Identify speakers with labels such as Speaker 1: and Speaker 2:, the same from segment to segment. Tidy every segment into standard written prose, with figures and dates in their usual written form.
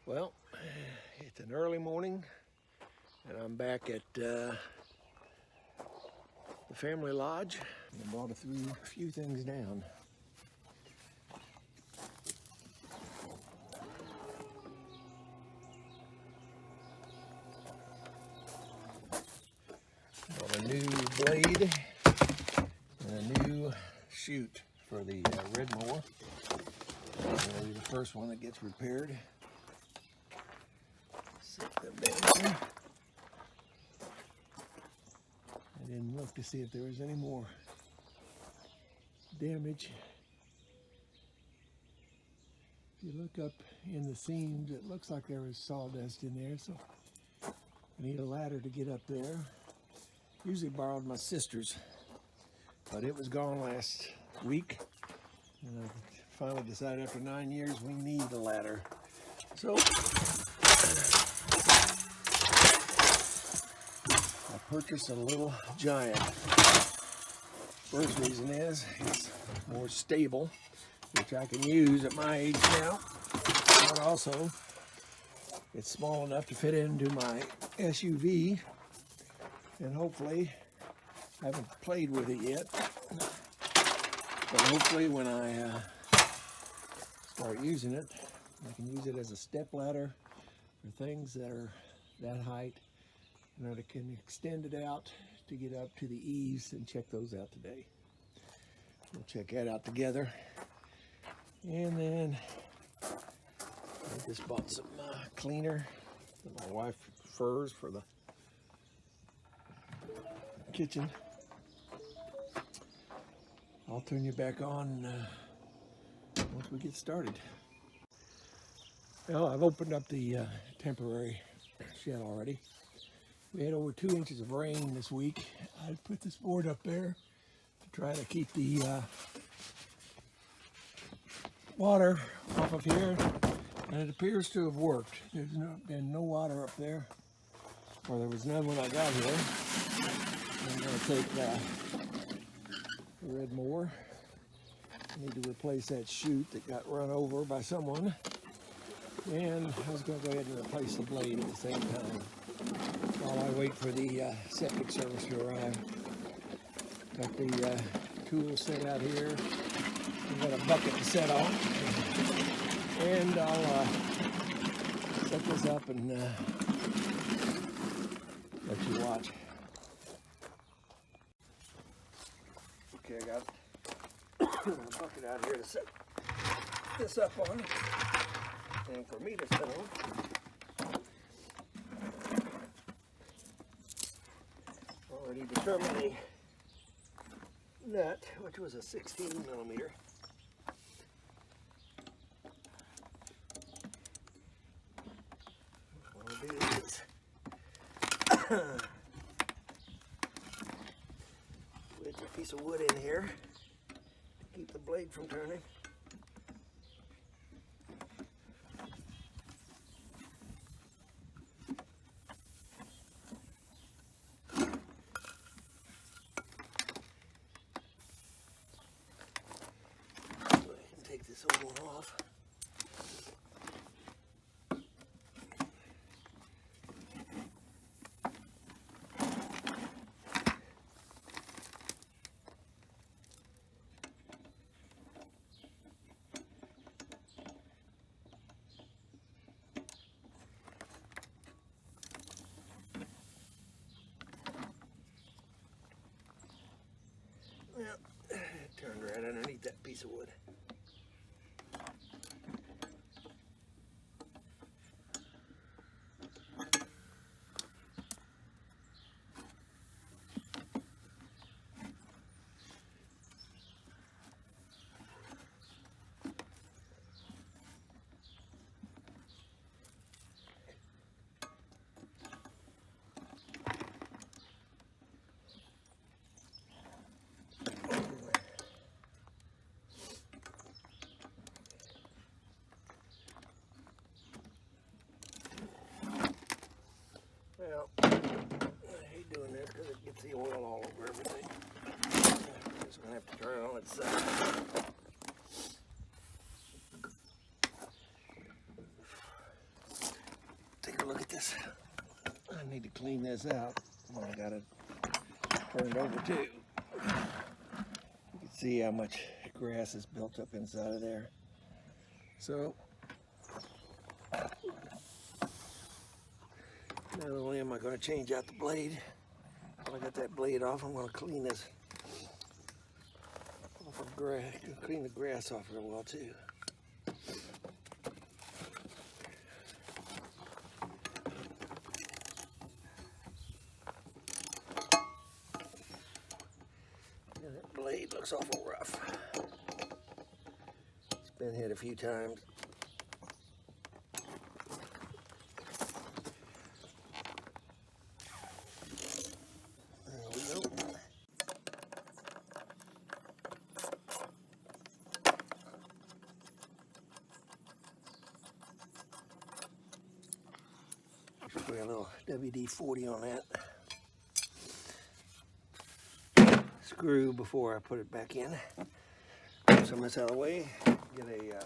Speaker 1: Well, it's an early morning and I'm back at the family lodge. I brought a few things down. Brought a new blade and a new chute for the red mower. That'll be the first one that gets repaired. Set them down there. I didn't look to see if there was any more damage. If you look up in the seams, it looks like there was sawdust in there, so I need a ladder to get up there. Usually borrowed my sister's, but it was gone last week, and I finally decided after 9 years we need a ladder. So I purchased a little giant. First reason is it's more stable, which I can use at my age now, but also it's small enough to fit into my SUV, and hopefully, I haven't played with it yet, but hopefully when I start using it, I can use it as a step ladder for things that are that height, and I can extend it out to get up to the eaves and check those out today. We'll check that out together. And then I just bought some cleaner that my wife prefers for the kitchen. I'll turn you back on once we get started. Well, I've opened up the temporary shed already. We had over 2 inches of rain this week. I put this board up there to try to keep the water off of here, and it appears to have worked. There's been no water up there, or there was none when I got here. I'm going to take the red mower. I need to replace that chute that got run over by someone, and I was going to go ahead and replace the blade at the same time while I wait for the septic service to arrive. Got the tools set out here. I've got a bucket to set on, and I'll set this up and let you watch. Okay, I got a bucket out here to set this up on, and for me to sit on. Already determined the nut, which was a 16 millimeter. What I'll do is wedge a piece of wood in here to keep the blade from turning. Take this old one off. Well, it turned right underneath that piece of wood. Well, I hate doing this because it gets the oil all over everything. I'm just going to have to turn it on its side. this. I need to clean this out. I got it turned over too. You can see how much grass is built up inside of there. So not only am I going to change out the blade, when I got that blade off, I'm going to clean this off of grass, clean the grass off real well too. And that blade looks awful rough. It's been hit a few times. Put a little WD-40 on that screw before I put it back in. Get some of this out of the way. Get a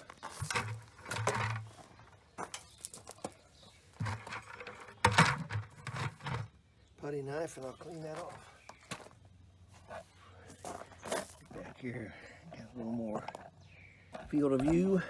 Speaker 1: putty knife and I'll clean that off. Back here, got a little more field of view.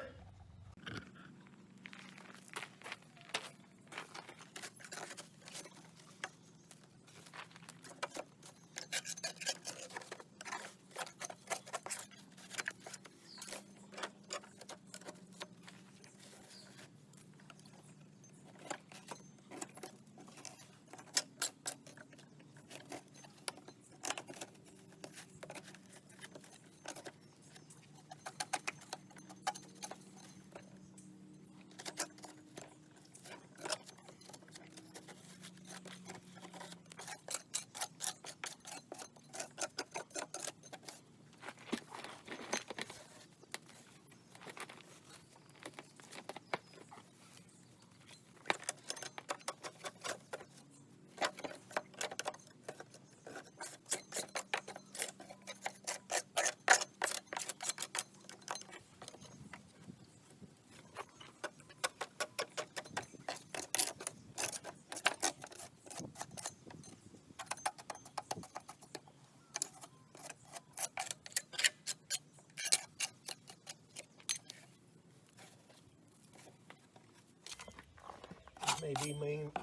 Speaker 1: May be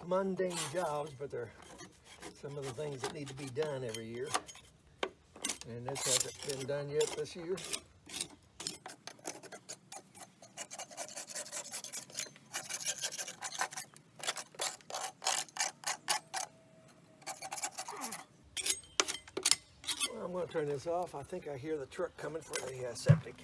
Speaker 1: mundane jobs, but they're some of the things that need to be done every year. And this hasn't been done yet this year. Well, I'm going to turn this off. I think I hear the truck coming for the septic.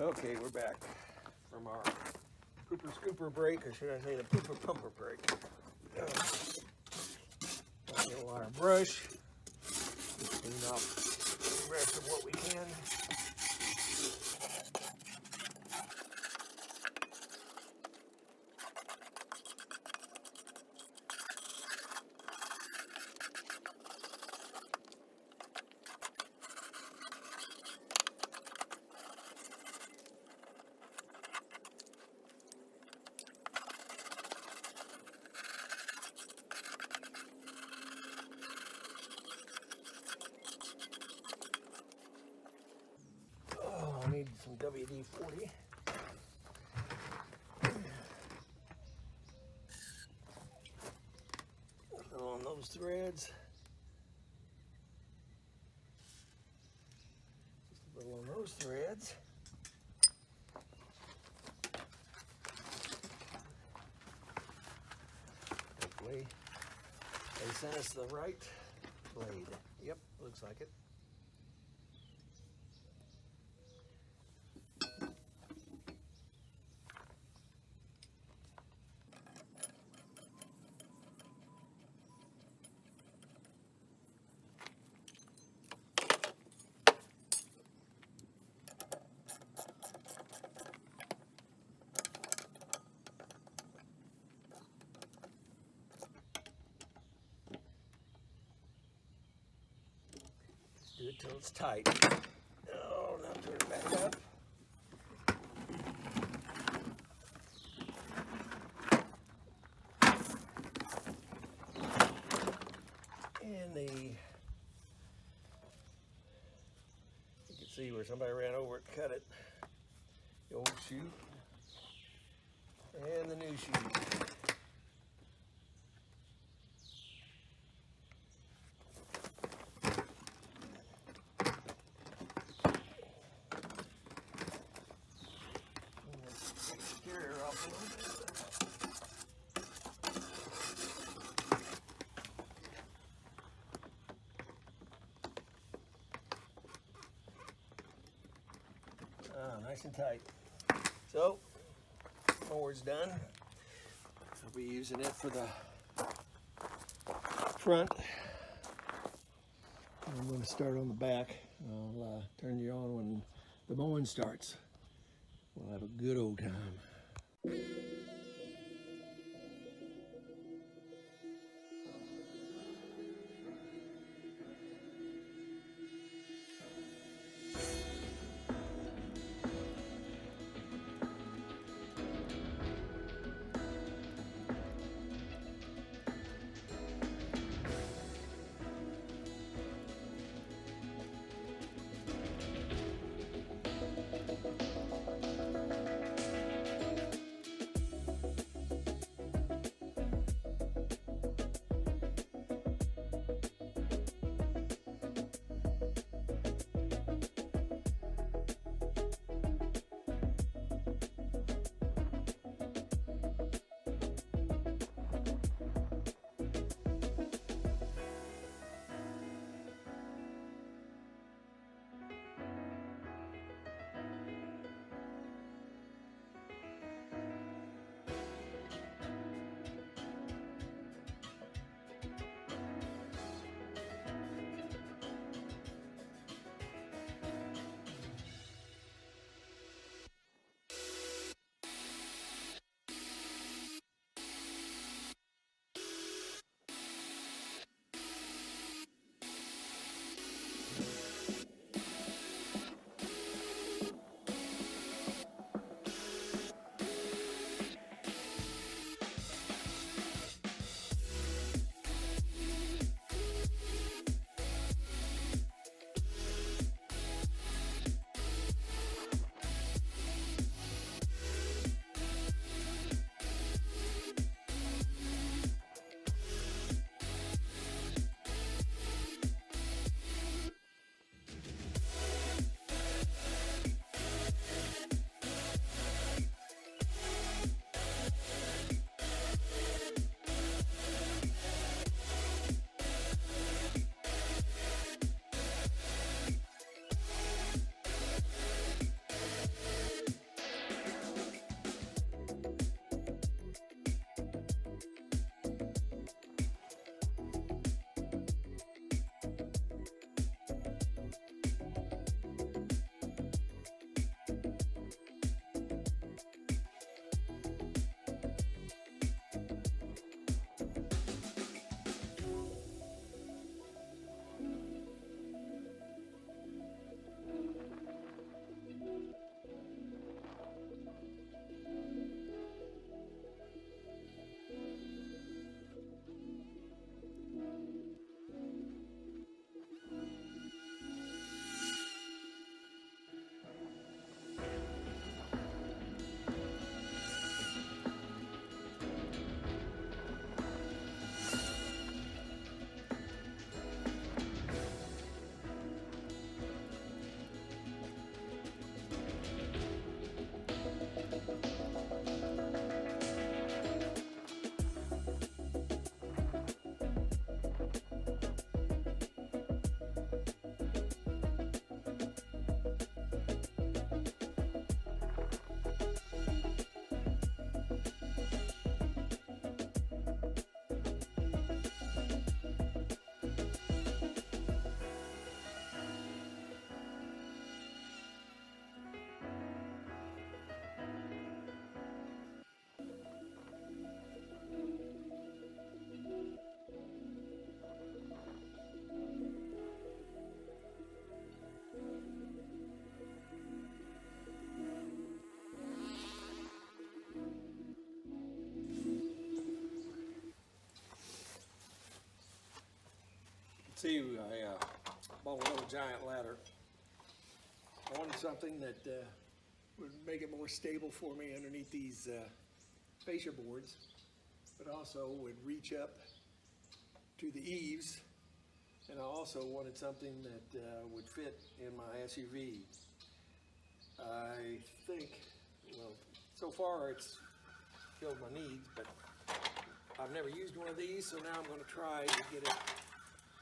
Speaker 1: Okay, we're back from our pooper scooper break, or should I say the pooper pumper break. I'll get a lot of brush, clean off the rest of what we can. I need some WD-40. A little on those threads. Just a little on those threads. Hopefully they sent us the right blade. Yep, looks like it. Do it till it's tight. Oh, now turn it back up. And you can see where somebody ran over it, cut it. The old chute and the new chute. Nice and tight. So, mower's done. I'll be using it for the front. I'm going to start on the back. I'll turn you on when the mowing starts. We'll have a good old time. See, I bought a little giant ladder. I wanted something that would make it more stable for me underneath these fascia boards, but also would reach up to the eaves, and I also wanted something that would fit in my SUV. I think, well, so far it's filled my needs, but I've never used one of these, so now I'm going to try to get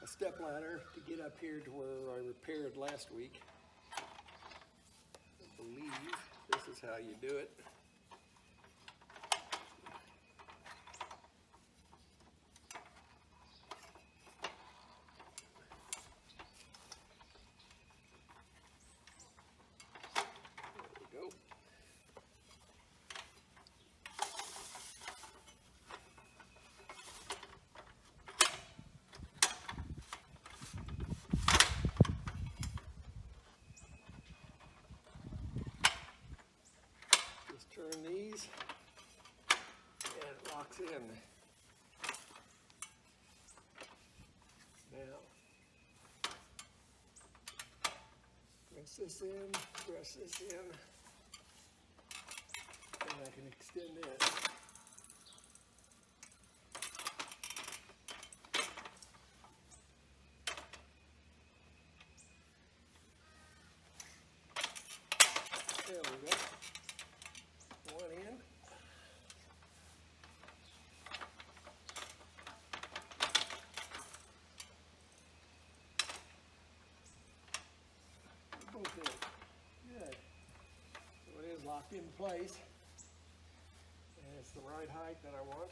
Speaker 1: a step ladder to get up here to where I repaired last week. I believe this is how you do it. There we go. Just turn these and it locks in. Now, press this in, press this in, and I can extend this. There we go. One in. Both in. Good. So it is locked in place. And it's the right height that I want.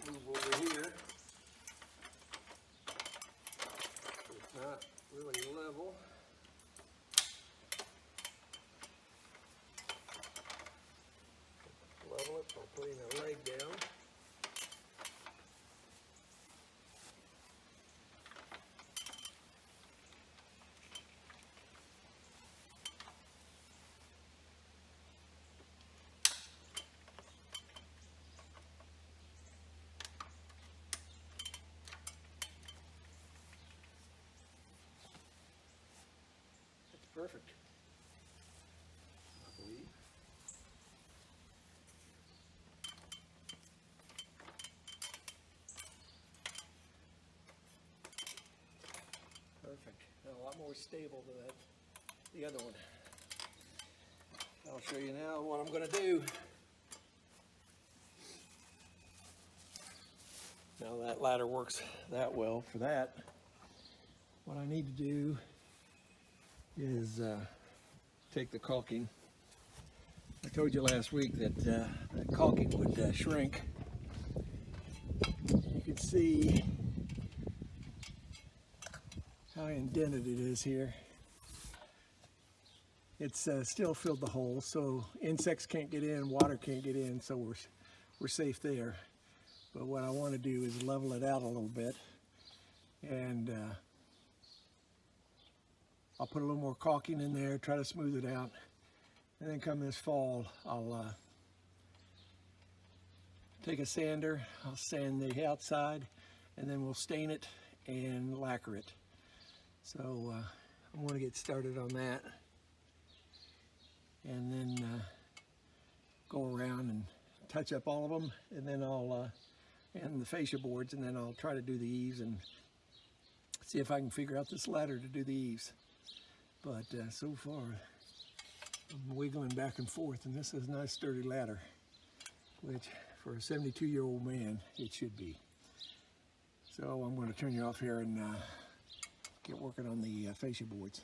Speaker 1: Move over here. It's not really level. Level it by putting a leg down. That's perfect, I believe. Perfect. A lot more stable than the other one. I'll show you now what I'm going to do. Now that ladder works that well for that. What I need to do is take the caulking. I told you last week that that caulking would shrink. You can see how indented it is here. It's still filled the hole, so insects can't get in, water can't get in, so we're safe there. But what I want to do is level it out a little bit, and I'll put a little more caulking in there, try to smooth it out, and then come this fall, I'll take a sander, I'll sand the outside, and then we'll stain it and lacquer it. So I'm going to get started on that, and then go around and touch up all of them, and then I'll and the fascia boards, and then I'll try to do the eaves and see if I can figure out this ladder to do the eaves. But so far I'm wiggling back and forth, and this is a nice sturdy ladder, which for a 72-year-old man it should be. So I'm going to turn you off here and get working on the fascia boards.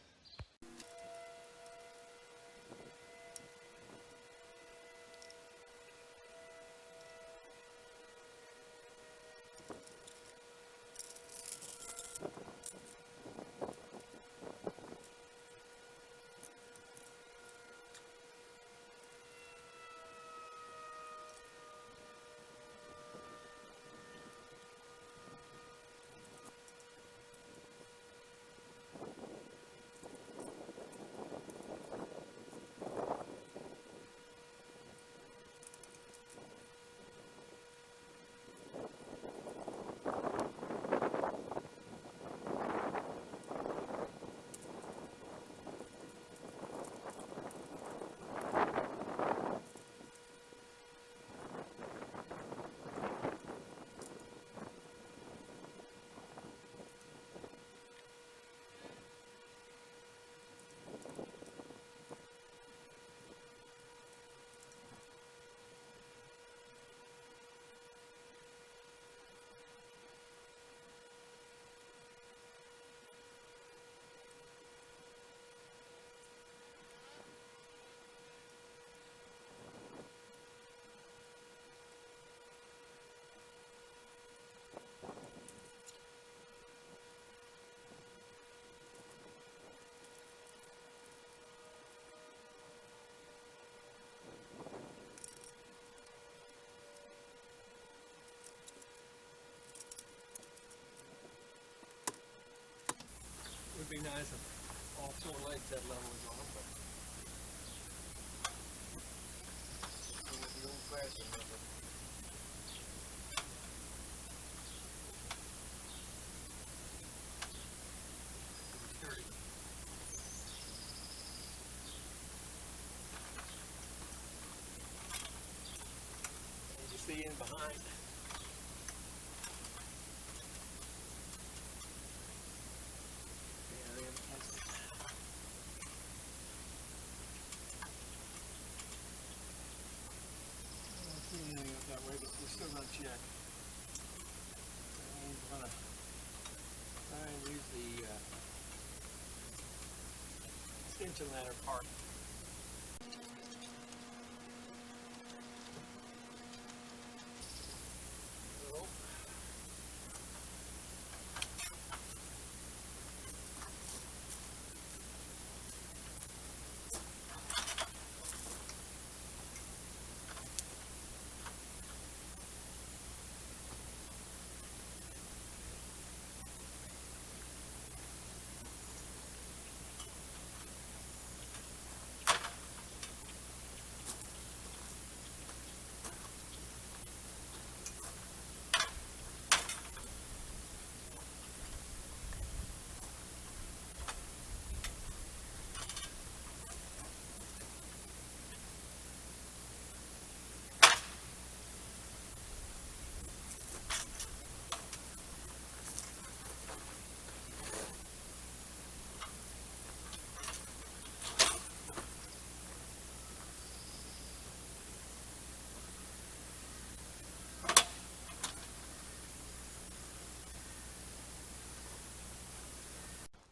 Speaker 1: be nice if all four legs had levels on them, but with the old-fashioned method. Sturdy. And you see in behind. That way, but we're still going to check. And we're going to try and use the extension ladder part.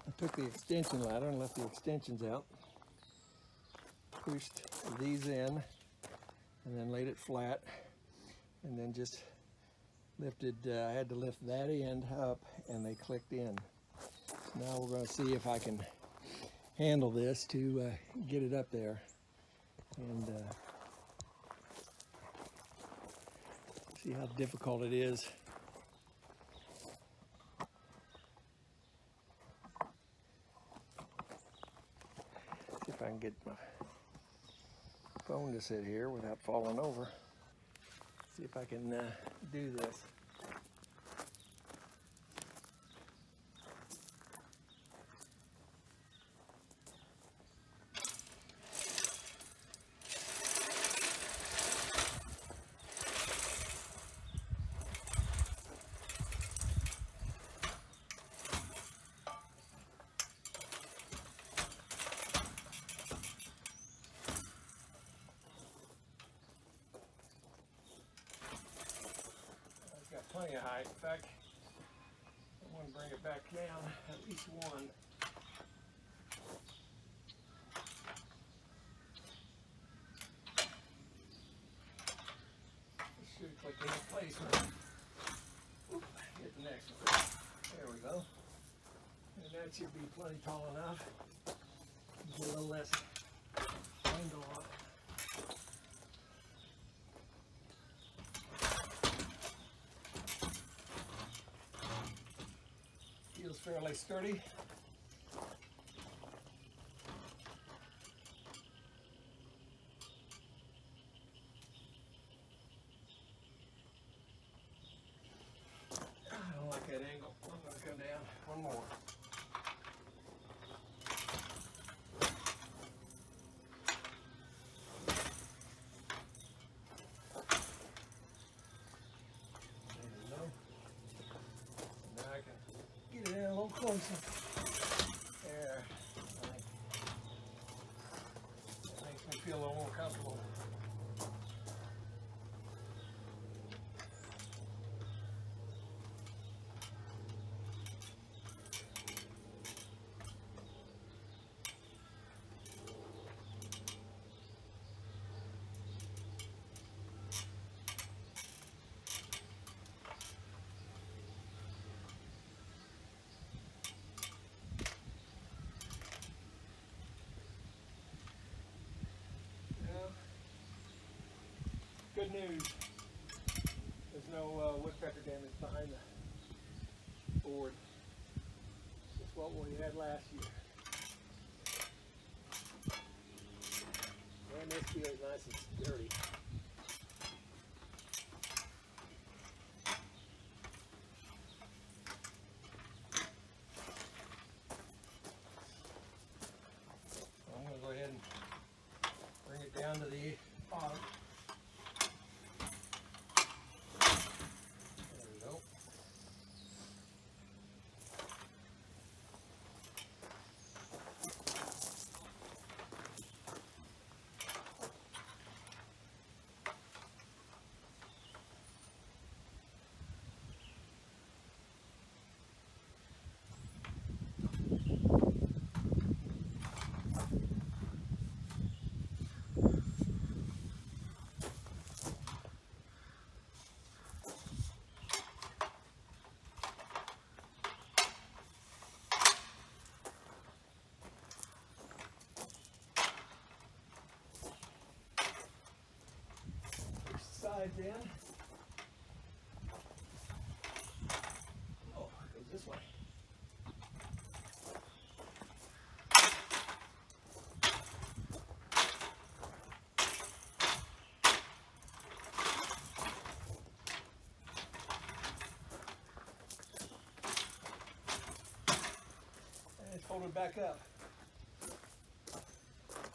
Speaker 1: I took the extension ladder and left the extensions out, pushed these in, and then laid it flat, and then just lifted, I had to lift that end up and they clicked in. Now we're going to see if I can handle this to get it up there and see how difficult it is. See if I can get my phone to sit here without falling over. See if I can do this. Plenty of height. In fact, I want to bring it back down at least one. This should click into place now. Oop, hit the next one. There we go. And that should be plenty tall enough. Get a little less angle on it. Feels fairly sturdy. I don't like that angle. I'm going to come down one more. Get it in a little closer. There. That makes me feel a little more comfortable. Good news. There's no woodpecker damage behind the board. Just what we had last year. And this feels nice and sturdy. I'm going to go ahead and bring it down to the bottom. There we go. Side then. Oh, it goes this way. And it's folded back up.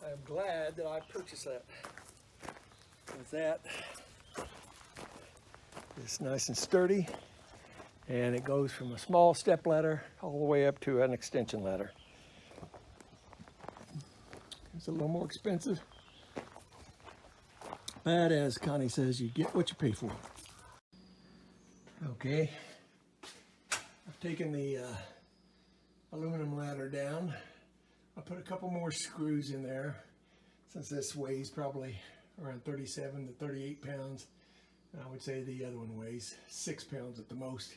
Speaker 1: I'm glad that I purchased that. With that, it's nice and sturdy, and it goes from a small step ladder all the way up to an extension ladder. It's a little more expensive, but as Connie says, you get what you pay for. Okay, I've taken the aluminum ladder down. I put a couple more screws in there since this weighs probably around 37 to 38 pounds. I would say the other one weighs 6 pounds at the most.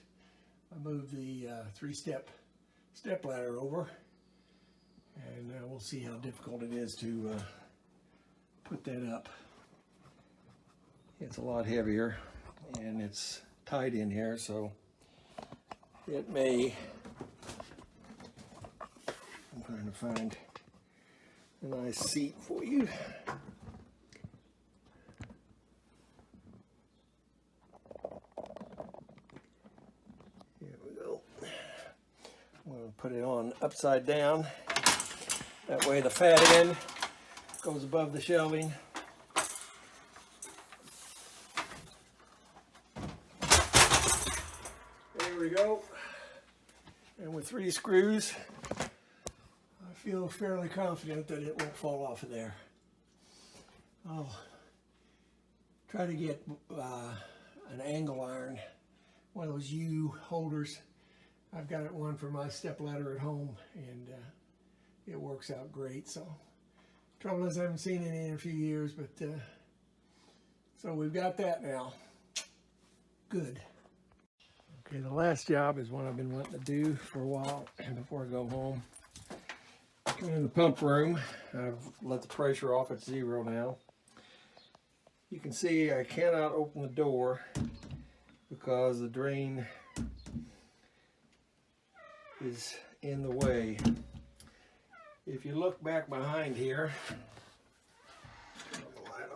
Speaker 1: I moved the three-step step ladder over, and we'll see how difficult it is to put that up. It's a lot heavier, and it's tight in here, so it may, I'm trying to find a nice seat for you. Put it on upside down. That way the fat end goes above the shelving. There we go. And with 3 screws, I feel fairly confident that it won't fall off of there. I'll try to get an angle iron, one of those U holders. I've got one for my step ladder at home, and it works out great. So, trouble is I haven't seen any in a few years, but so we've got that now. Good. Okay, the last job is one I've been wanting to do for a while before I go home. Come in the pump room. I've let the pressure off at 0 now. You can see I cannot open the door because the drain is in the way. If you look back behind here,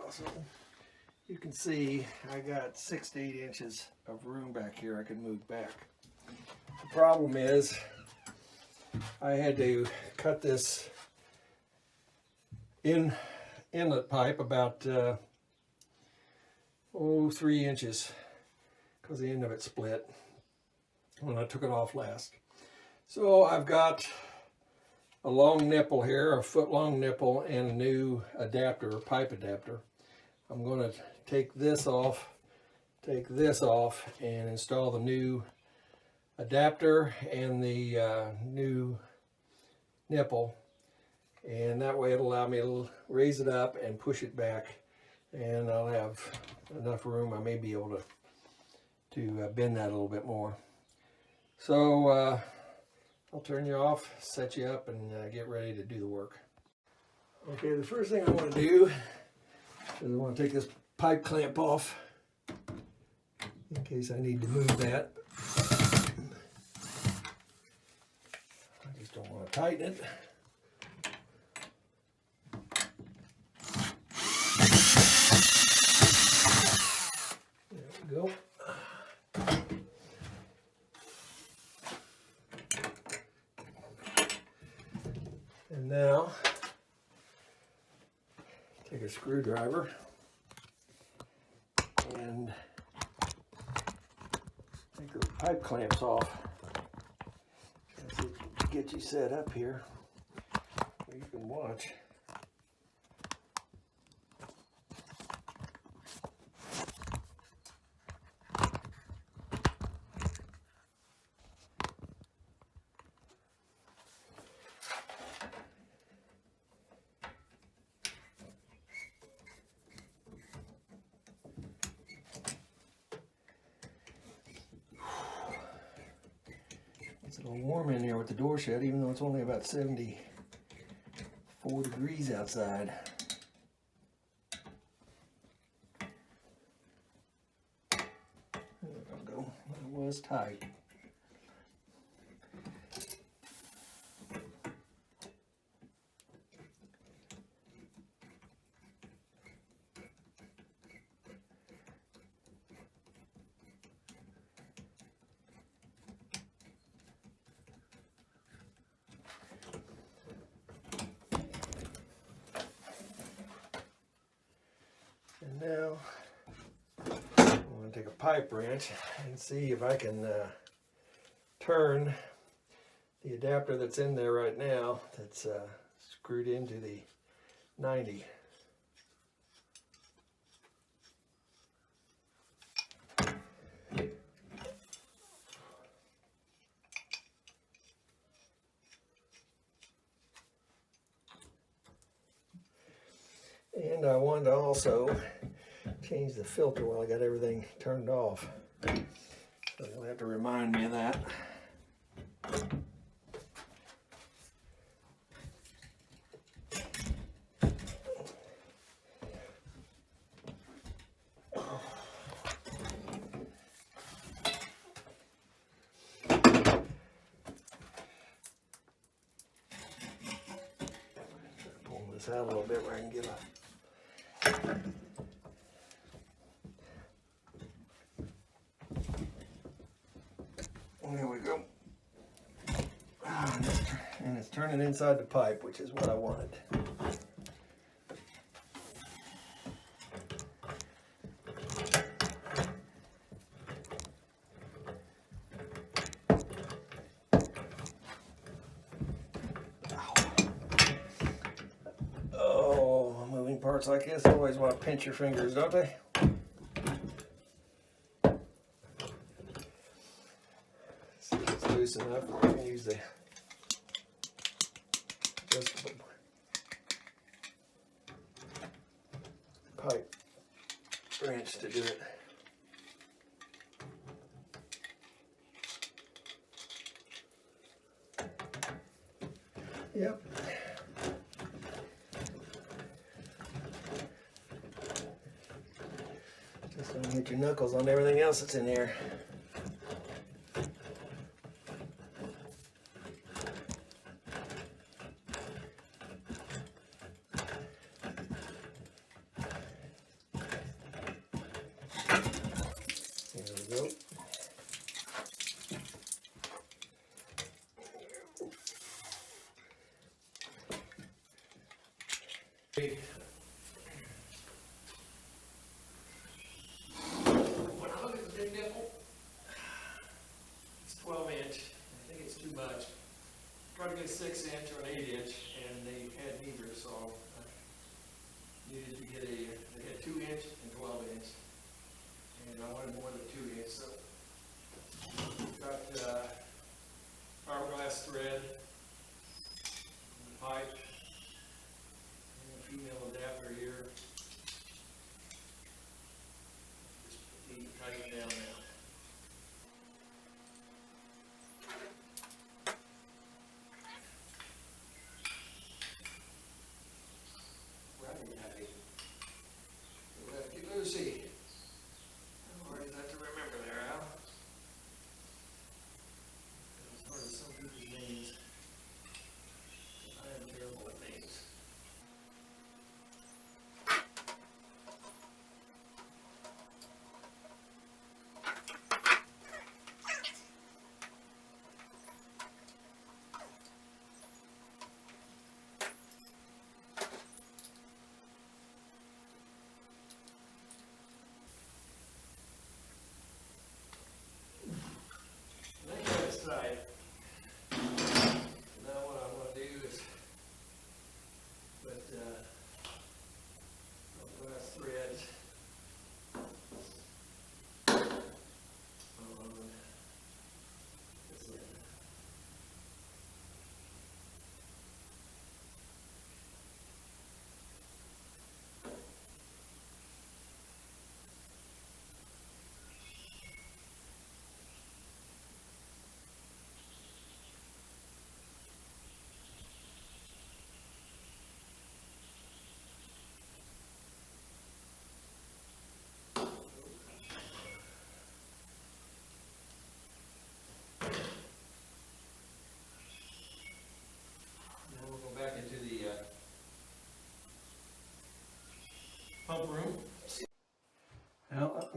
Speaker 1: also, you can see I got 6 to 8 inches of room back here I can move back. The problem is I had to cut this inlet pipe about 3 inches because the end of it split when I took it off last. So I've got a long nipple here, a foot-long nipple, and a new adapter, a pipe adapter. I'm going to take this off, and install the new adapter and the new nipple, and that way it'll allow me to raise it up and push it back, and I'll have enough room. I may be able to bend that a little bit more. So I'll turn you off, set you up, and get ready to do the work. Okay, the first thing I want to do is I want to take this pipe clamp off in case I need to move that. I Just don't want to tighten it. There we go. And now, take a screwdriver and take the pipe clamps off. Get you set up here where you can watch. It's a little warm in here with the door shut, even though it's only about 74 degrees outside. There we go. It was tight. And now I'm going to take a pipe wrench and see if I can turn the adapter that's in there right now that's screwed into the 90. And I wanted to also change the filter while I got everything turned off. So you'll have to remind me of that. Pull this out a little bit where I can get a there we go. And it's turning inside the pipe, which is what I wanted. Oh, moving parts like this always want to pinch your fingers, don't they? See if it's loose enough where I can use the adjustable pipe wrench to do it. Yep. Just don't hit your knuckles on everything else that's in here. There we go. When I look at the big nipple, it's 12 inch. I think it's too much. Tried to get a 6 inch or an 8 inch, and they had neither, so I needed to get they had 2 inch and 12 inch, and I wanted more than 2 inch, so got fiberglass thread, and the pipe, and a female adapter here. Just need to tighten it down now. Lefty loosey. How hard is that to remember there, Al? As hard as some people's names.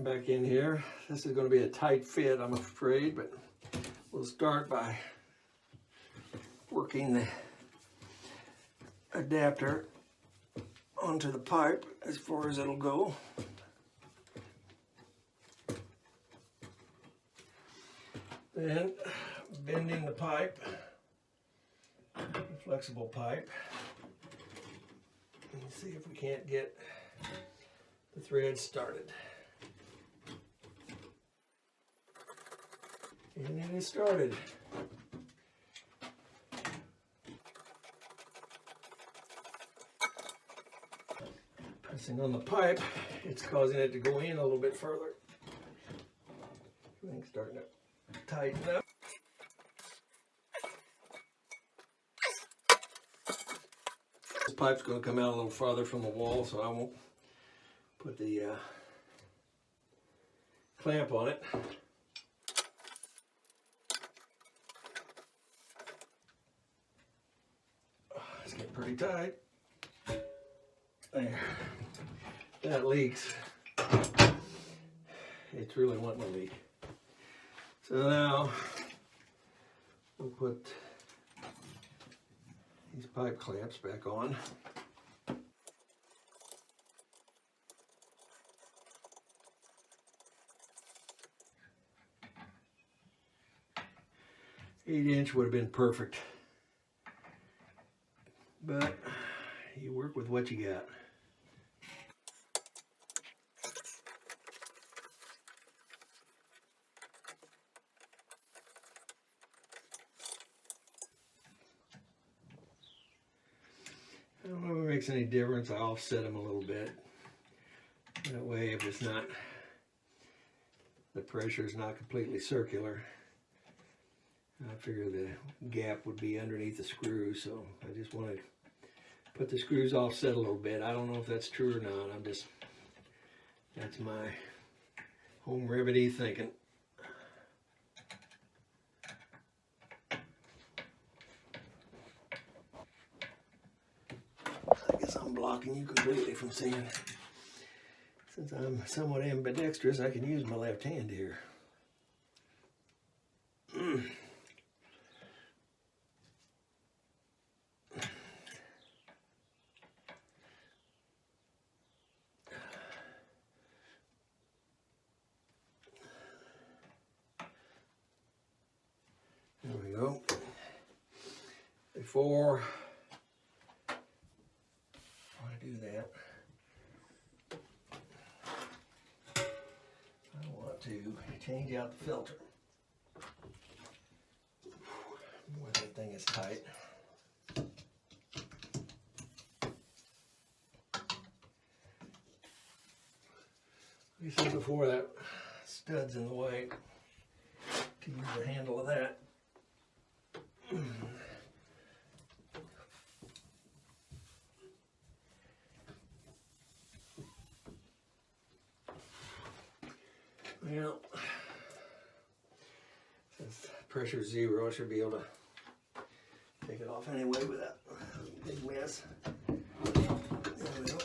Speaker 1: back in here. This is going to be a tight fit, I'm afraid, but we'll start by working the adapter onto the pipe as far as it'll go. Then bending the pipe, the flexible pipe, and see if we can't get the thread started. And it is started. Pressing on the pipe, it's causing it to go in a little bit further. Everything's starting to tighten up. This pipe's going to come out a little farther from the wall, so I won't put the clamp on it. It's getting pretty tight. There. That leaks. It's really wanting to leak. So now we'll put these pipe clamps back on. Eight-inch would have been perfect, but you work with what you got. I don't know if it makes any difference. I offset them a little bit. That way, if it's not, the pressure is not completely circular. I figure the gap would be underneath the screw, so I just want to put the screws offset a little bit. I don't know if that's true or not. That's my home remedy thinking. I guess I'm blocking you completely from seeing. Since I'm somewhat ambidextrous, I can use my left hand here. There we go. Before I do that, I want to change out the filter. Boy, that thing is tight. You said before, that stud's in the way to use the handle of that. Well, since pressure's 0, I should be able to take it off anyway without a big mess. There we go.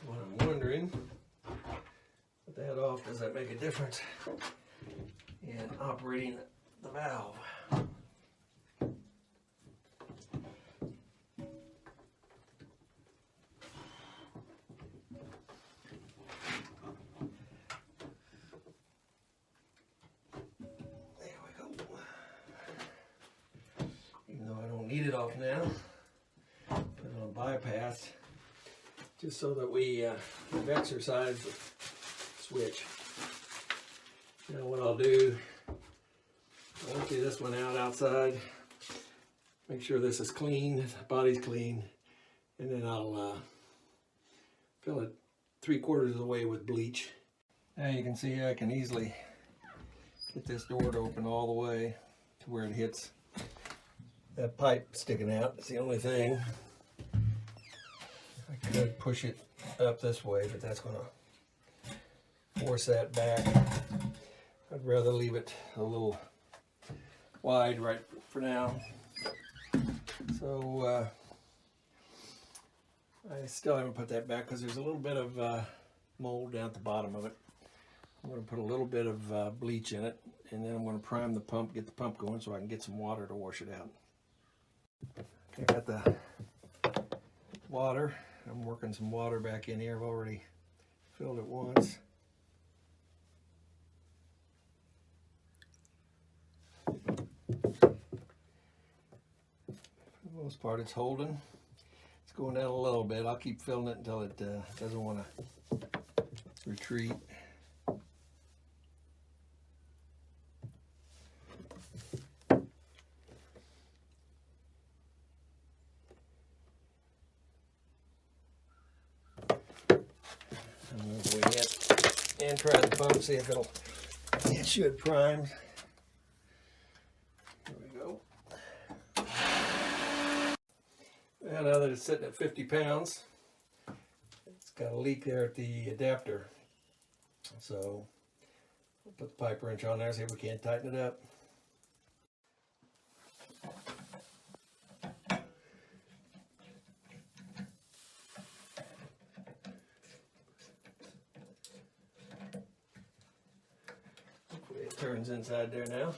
Speaker 1: What I'm wondering, with that off, does that make a difference in operating the valve? Need it off now. Put it on bypass, just so that we have exercised the switch. Now what I'll do, I'll empty this one out outside, make sure this is clean, the body's clean, and then I'll fill it 3/4 of the way with bleach. Now you can see I can easily get this door to open all the way to where it hits that pipe sticking out. It's the only thing. I could push it up this way, but that's going to force that back. I'd rather leave it a little wide right for now. So I still haven't put that back because there's a little bit of mold down at the bottom of it. I'm going to put a little bit of bleach in it, and then I'm going to prime the pump, get the pump going so I can get some water to wash it out. Okay, I got the water. I'm working some water back in here. I've already filled it once. For the most part, it's holding. It's going down a little bit. I'll keep filling it until it doesn't want to retreat. I'm going to go ahead and try the pump, see if it should prime. There we go. Well, now that it's sitting at 50 pounds, it's got a leak there at the adapter. So we'll put the pipe wrench on there, see if we can't tighten it up. Hopefully it turns inside there now.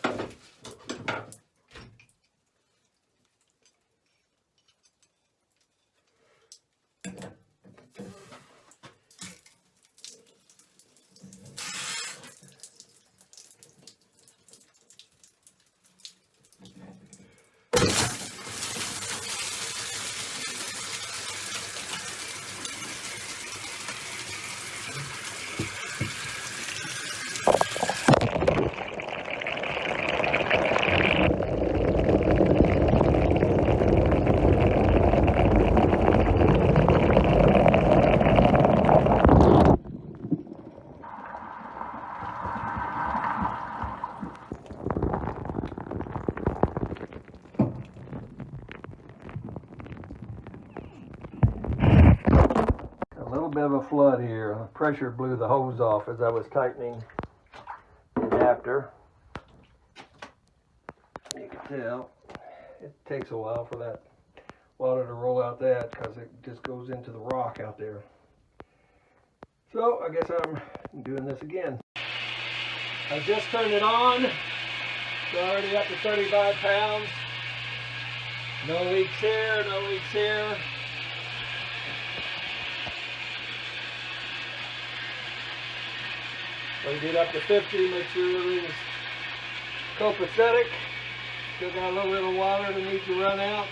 Speaker 1: Bit of a flood here. The pressure blew the hose off as I was tightening the adapter. You can tell it takes a while for that water to roll out that because it just goes into the rock out there. So I guess I'm doing this again. I just turned it on. It's already up to 35 pounds. No leaks here, no leaks here. When you get up to 50, make sure everything's copacetic. Still got a little bit of water that needs to run out.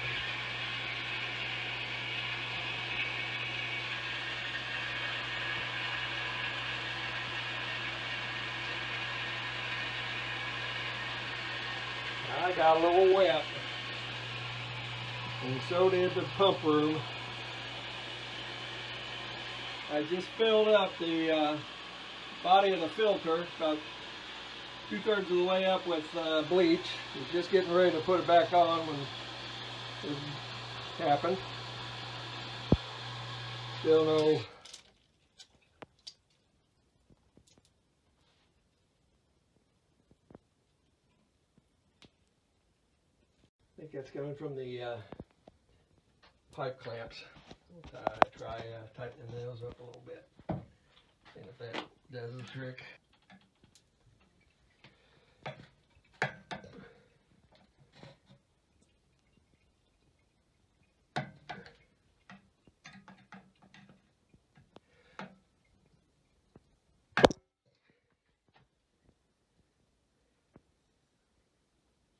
Speaker 1: I got a little wet. And so did the pump room. I just filled up the body of the filter, about 2/3 of the way up with bleach. Was just getting ready to put it back on when it happened. Still no I think that's coming from the pipe clamps. Try tightening those up a little bit. See if that does the trick.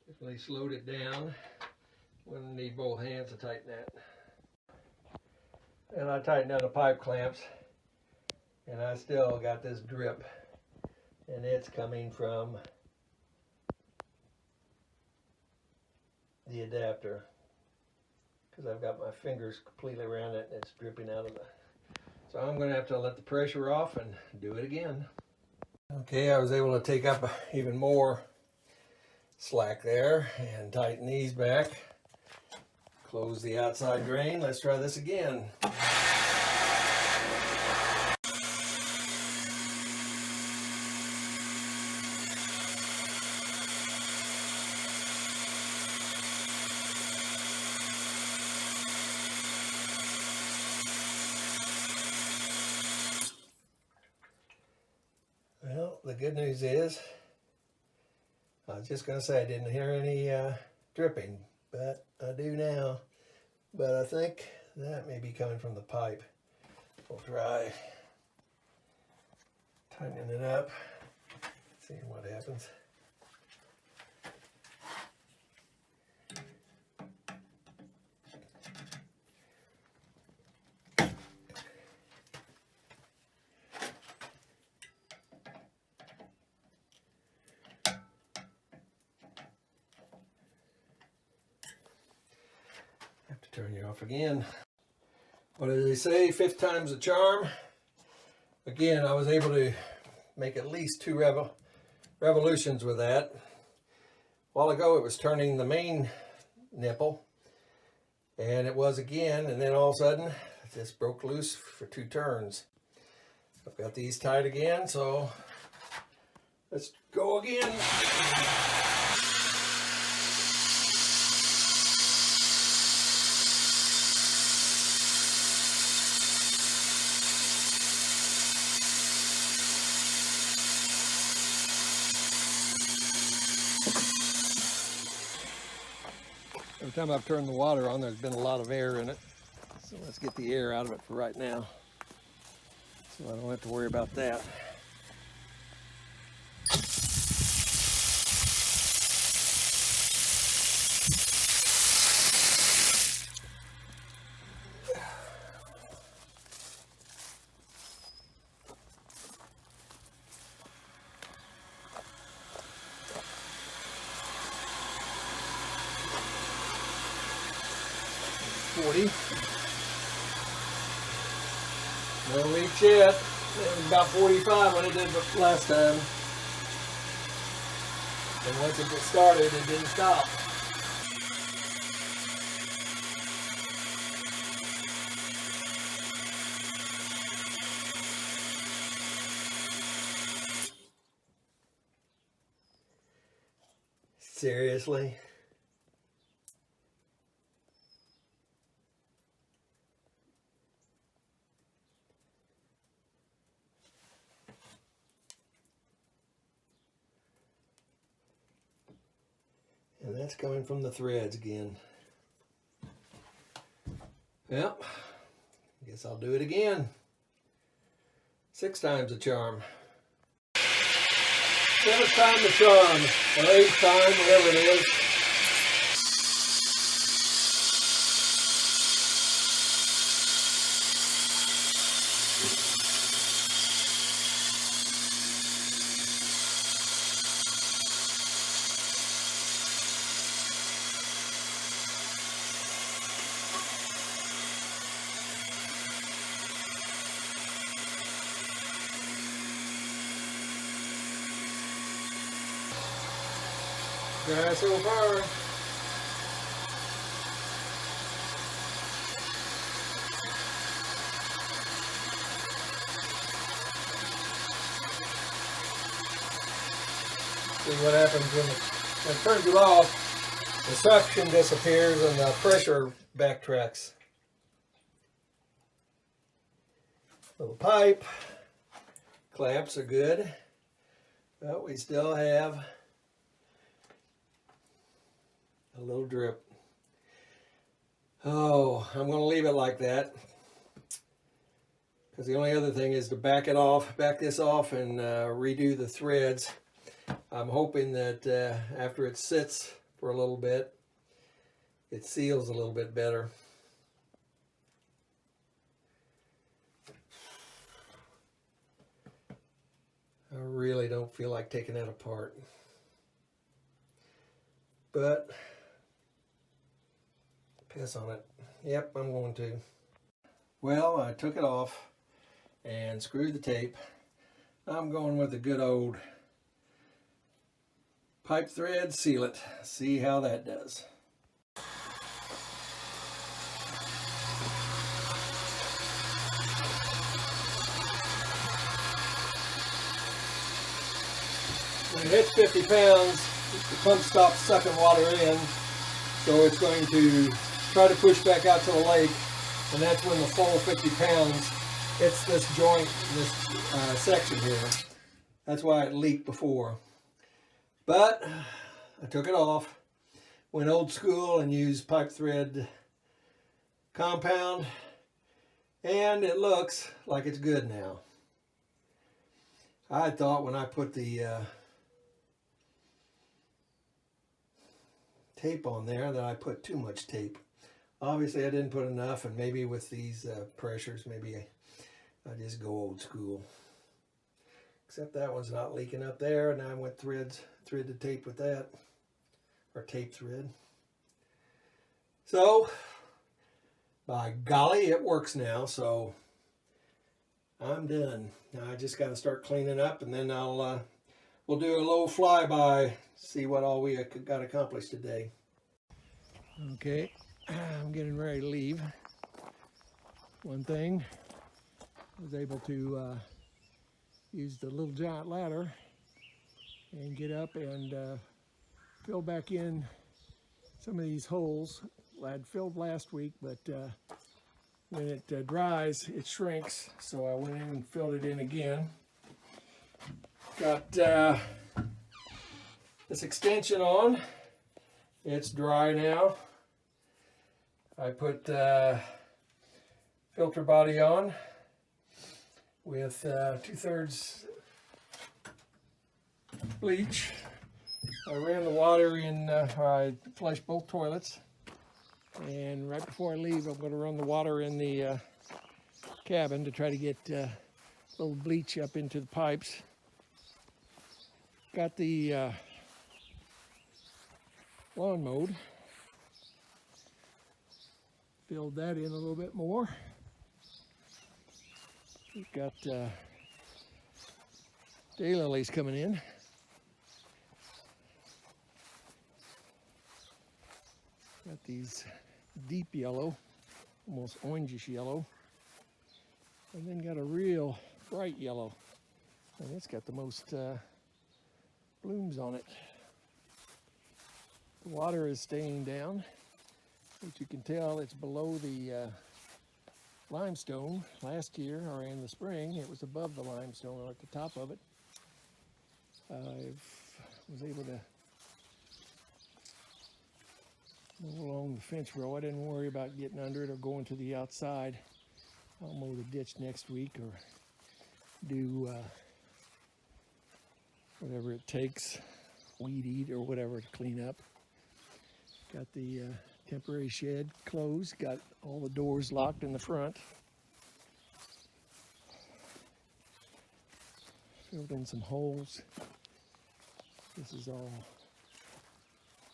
Speaker 1: Definitely slowed it down. We're going to need both hands to tighten that. And I tightened out the pipe clamps, and I still got this drip, and it's coming from the adapter because I've got my fingers completely around it and it's dripping out of the. So I'm going to have to let the pressure off and do it again. Okay, I was able to take up even more slack there and tighten these back. Close the outside drain. Let's try this again. the good news is, I was just going to say I didn't hear any dripping, but I do now. But I think that may be coming from the pipe. We'll try tightening it up, seeing what happens. Have to turn you off again. What do they say? 5th time's a charm. Again, I was able to make at least 2 revolutions with that. A while ago it was turning the main nipple, and it was again, and then all of a sudden it just broke loose for 2 turns. I've got these tied again, so let's go again. Every time I've turned the water on, there's been a lot of air in it. So let's get the air out of it for right now, so I don't have to worry about that. No leaks yet. It was about 45 when it did last time. And once it got started, it didn't stop. Seriously? And that's coming from the threads again. Yep, guess I'll do it again. 6 times the charm. 7th time the charm, or 8th time, whatever it is. Dry so far. See what happens when it turns it off. The suction disappears and the pressure backtracks. Little pipe. Clamps are good, but we still have a little drip. Oh, I'm going to leave it like that, because the only other thing is to back this off and redo the threads. I'm hoping that after it sits for a little bit, it seals a little bit better. I really don't feel like taking that apart, but piss on it. Yep, I'm going to. Well, I took it off and screwed the tape. I'm going with the good old pipe thread sealant. See how that does. When it hits 50 pounds, the pump stops sucking water in, so it's going to try to push back out to the lake, and that's when the full 50 pounds hits this joint, this section here. That's why it leaked before. But I took it off, went old school and used pipe thread compound, and it looks like it's good now. I thought when I put the tape on there that I put too much tape. Obviously I didn't put enough, and maybe with these pressures, maybe I just go old school. Except that one's not leaking up there, and I went thread to tape with that, or tape thread. So, by golly, it works now, so I'm done. Now I just got to start cleaning up, and then we'll do a little flyby, see what all we got accomplished today. Okay, I'm getting ready to leave. One thing, I was able to use the little giant ladder and get up and fill back in some of these holes. I'd filled last week, but when it dries, it shrinks, so I went in and filled it in again. Got this extension on. It's dry now. I put filter body on with 2/3 bleach. I ran the water in, I flushed both toilets, and right before I leave I'm going to run the water in the cabin to try to get a little bleach up into the pipes. Got the lawn mowed. Filled that in a little bit more. We've got daylilies coming in. Got these deep yellow, almost orangish yellow, and then got a real bright yellow, and it's got the most blooms on it. The water is staying down, but you can tell it's below the limestone. Last year, or in the spring, it was above the limestone, or at the top of it. I was able to mow along the fence row. I didn't worry about getting under it or going to the outside. I'll mow the ditch next week, or do whatever it takes, weed eat or whatever, to clean up. Got the temporary shed closed, got all the doors locked in the front. Filled in some holes. This is all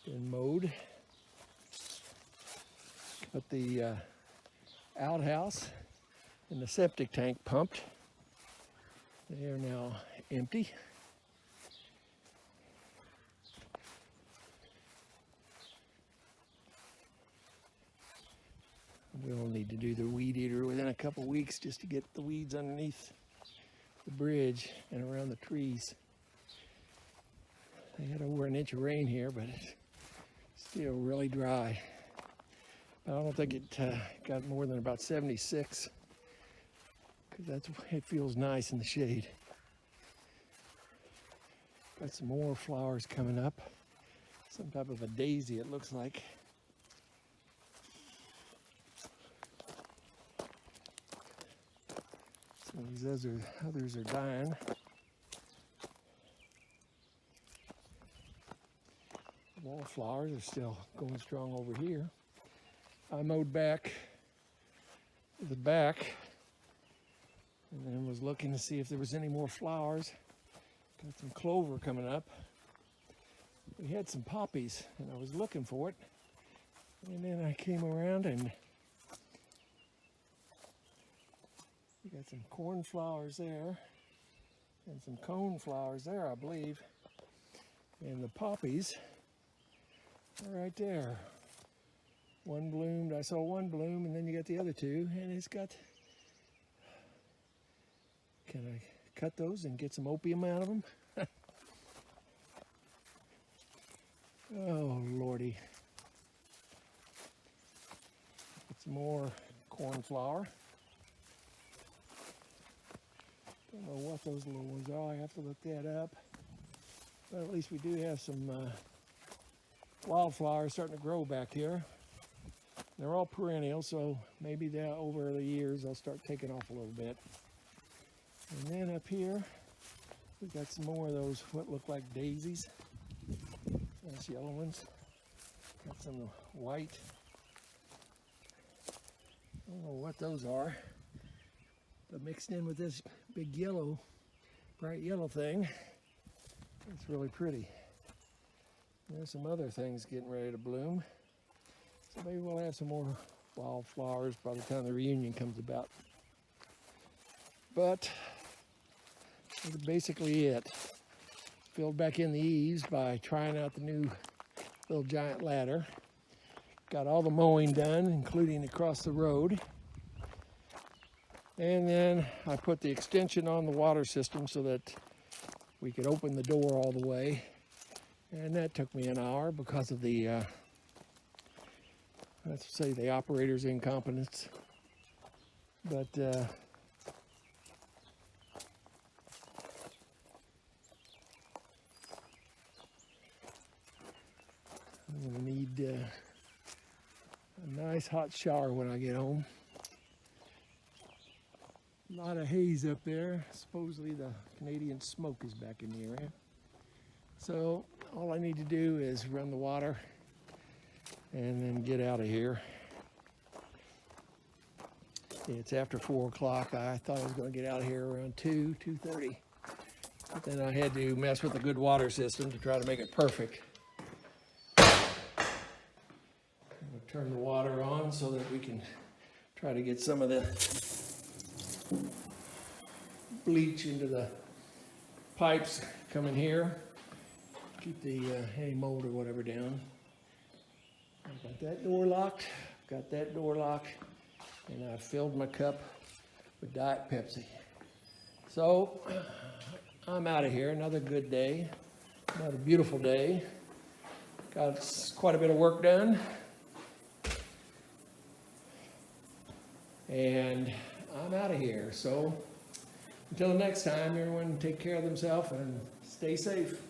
Speaker 1: been mowed. Got the outhouse and the septic tank pumped. They are now empty. We'll need to do the weed eater within a couple weeks just to get the weeds underneath the bridge and around the trees. They had over an inch of rain here, but it's still really dry. But I don't think it got more than about 76, because it feels nice in the shade. Got some more flowers coming up. Some type of a daisy, it looks like. Some of these others are dying. Wallflowers are still going strong over here. I mowed back the back and then was looking to see if there was any more flowers. Got some clover coming up. We had some poppies and I was looking for it. And then I came around and we got some cornflowers there and some cone flowers there, I believe. And the poppies are right there. One bloomed, I saw one bloom, and then you got the other two, and it's got, can I cut those and get some opium out of them? Oh, Lordy. Get some more cornflower. Don't know what those little ones are. I have to look that up. But at least we do have some wildflowers starting to grow back here. They're all perennial, so maybe over the years they'll start taking off a little bit. And then up here, we've got some more of those what look like daisies. Nice yellow ones. Got some white. I don't know what those are. But mixed in with this big yellow, bright yellow thing, it's really pretty. There's some other things getting ready to bloom. So maybe we'll have some more wildflowers by the time the reunion comes about. But that's basically it. Filled back in the eaves by trying out the new little giant ladder. Got all the mowing done, including across the road. And then I put the extension on the water system so that we could open the door all the way. And that took me an hour because of the, let's say, the operator's incompetence. But I'm going to need a nice hot shower when I get home. A lot of haze up there. Supposedly the Canadian smoke is back in the area. So all I need to do is run the water and then get out of here. It's after 4 o'clock. I thought I was going to get out of here around 2:30. But then I had to mess with a good water system to try to make it perfect. I'm going to turn the water on so that we can try to get some of the bleach into the pipes coming here. Keep the any mold or whatever down. I've got that door locked. Got that door locked. And I filled my cup with Diet Pepsi. So I'm out of here. Another good day. Another beautiful day. Got quite a bit of work done. And I'm out of here. So until the next time, everyone take care of themselves and stay safe.